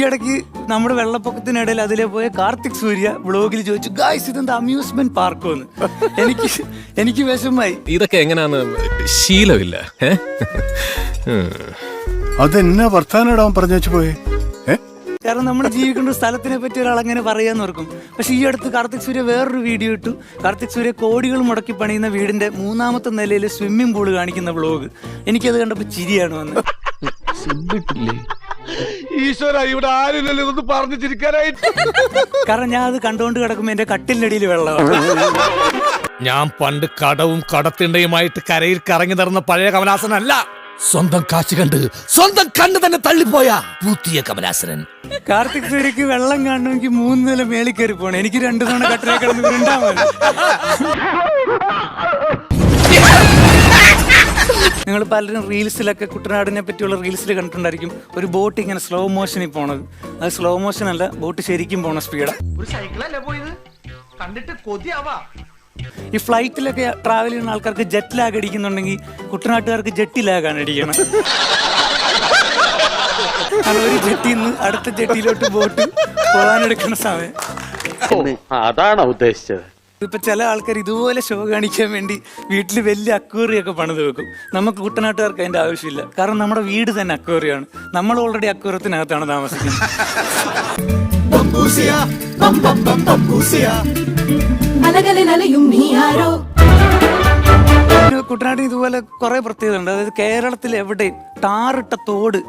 ഇടയ്ക്ക് നമ്മുടെ വെള്ളപ്പൊക്കത്തിനിടയിൽ അതിലെ പോയ കാർത്തിക് സൂര്യ വ്ളോഗിൽ ചോദിച്ചു, ഗായ്സ് ഇതെന്താ അമ്യൂസ്മെന്റ് പാർക്കോന്ന്. എനിക്ക് വിഷമായി. ഇതൊക്കെ എങ്ങനെയാന്ന് ശീലമില്ല. അതെന്നാ വർത്താനം പറഞ്ഞു വെച്ചു പോയേ? കാരണം നമ്മൾ ജീവിക്കേണ്ട സ്ഥലത്തിനെ പറ്റി ഒരാൾ അങ്ങനെ പറയാന്ന് ഓർക്കും. പക്ഷെ ഈ അടുത്ത് കാർത്തിക് സൂര്യ വേറൊരു വീഡിയോ ഇട്ടു. കാർത്തിക് സൂര്യ കോടികൾ മുടക്കി പണിയുന്ന വീടിന്റെ 3ാമത്തെ നിലയിൽ സ്വിമ്മിംഗ് പൂള് കാണിക്കുന്ന വ്ളോഗ്. എനിക്കത് കണ്ടപ്പോ ചിരിയാണ് വന്നത്. ഈശ്വര, ഇവിടെ ആരുമില്ലല്ലോ ഇതൊന്ന് പറഞ്ഞു ചിരിക്കാനായിട്ട്. കാരണം ഞാൻ അത് കണ്ടുകൊണ്ട് കിടക്കുമ്പോ എന്റെ കട്ടിലിനടിയിൽ വെള്ളമാണ്. ഞാൻ പണ്ട് കടവും കടത്തിണ്ടയുമായിട്ട് കരയിൽ കറങ്ങി നടന്ന പഴയ കമലാസനല്ല. സ്വന്തം കാശ് കണ്ട് സ്വന്തം കണ്ണ് തന്നെ തള്ളിപ്പോയ പുതിയ കമലാസനൻ. കാർത്തിക് സൂര്യക്ക് വെള്ളം കാണണമെങ്കിൽ 3 നില മേളിൽ കയറി പോണം. എനിക്ക് 2 തവണ കട്ടിലെ കിടന്ന് വൃണ്ടാൻ മതി. നിങ്ങൾ പലരും റീൽസിലൊക്കെ കുട്ടനാടിനെ പറ്റിയുള്ള റീൽസിൽ കണ്ടിട്ടുണ്ടായിരിക്കും. ഒരു ബോട്ട് ഇങ്ങനെ സ്ലോ മോഷനിൽ പോണത്. അത് സ്ലോ മോഷൻ അല്ല, ബോട്ട് ശരിക്കും പോണ സ്പീഡാ. ഈ ഫ്ലൈറ്റിലൊക്കെ ട്രാവൽ ചെയ്യുന്ന ആൾക്കാർക്ക് ജെറ്റ് ലാഗ് അടിക്കുന്നുണ്ടെങ്കിൽ കുട്ടനാട്ടുകാർക്ക് ജെട്ടി ലാഗാണ് അടിക്കണം. ഒരു ജെട്ടിൽ നിന്ന് അടുത്ത ജെട്ടിയിലോട്ട് ബോട്ട് പോകാനെടുക്കുന്ന സമയം അതാണോ ഉദ്ദേശിച്ചത്? ഇപ്പൊ ചില ആൾക്കാർ ഇതുപോലെ ഷോ കാണിക്കാൻ വേണ്ടി വീട്ടിൽ വലിയ അക്വേറിയൊക്കെ പണിത് വെക്കും. നമുക്ക് കുട്ടനാട്ടുകാർക്ക് അതിന്റെ ആവശ്യമില്ല. കാരണം നമ്മുടെ വീട് തന്നെ അക്വേറിയാണ്. നമ്മൾ ഓൾറെഡി അക്വേറിയത്തിനകത്താണ് താമസിക്കുന്നത്. കുട്ടനാട്ടിൽ ഇതുപോലെ കുറെ പ്രത്യേകത ഉണ്ട്. അതായത് കേരളത്തിൽ എവിടെയും ടാറിട്ട തോട്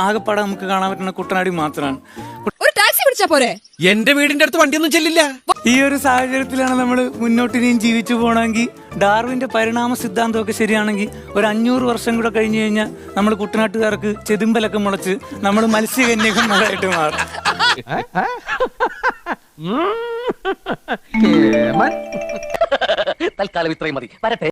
ആകെപ്പാടെ നമുക്ക് കാണാൻ പറ്റുന്ന കുട്ടനാടി മാത്രമാണ്. എന്റെ വീടിന്റെ അടുത്ത് വണ്ടിയൊന്നും ചെല്ലില്ല. ഈ ഒരു സാഹചര്യത്തിലാണ് നമ്മൾ മുന്നോട്ടിനിയും ജീവിച്ചു പോകണമെങ്കിൽ, ഡാർവിന്റെ പരിണാമ സിദ്ധാന്തമൊക്കെ ശരിയാണെങ്കിൽ ഒരു 500 വർഷം കൂടെ കഴിഞ്ഞു കഴിഞ്ഞാൽ നമ്മൾ കുട്ടനാട്ടുകാർക്ക് ചെതുമ്പലൊക്കെ മുളച്ച് നമ്മൾ മത്സ്യകന്യകന്മാരായിട്ട് മാറും. തൽക്കാലം ഇത്രയും മതി. വരട്ടെ.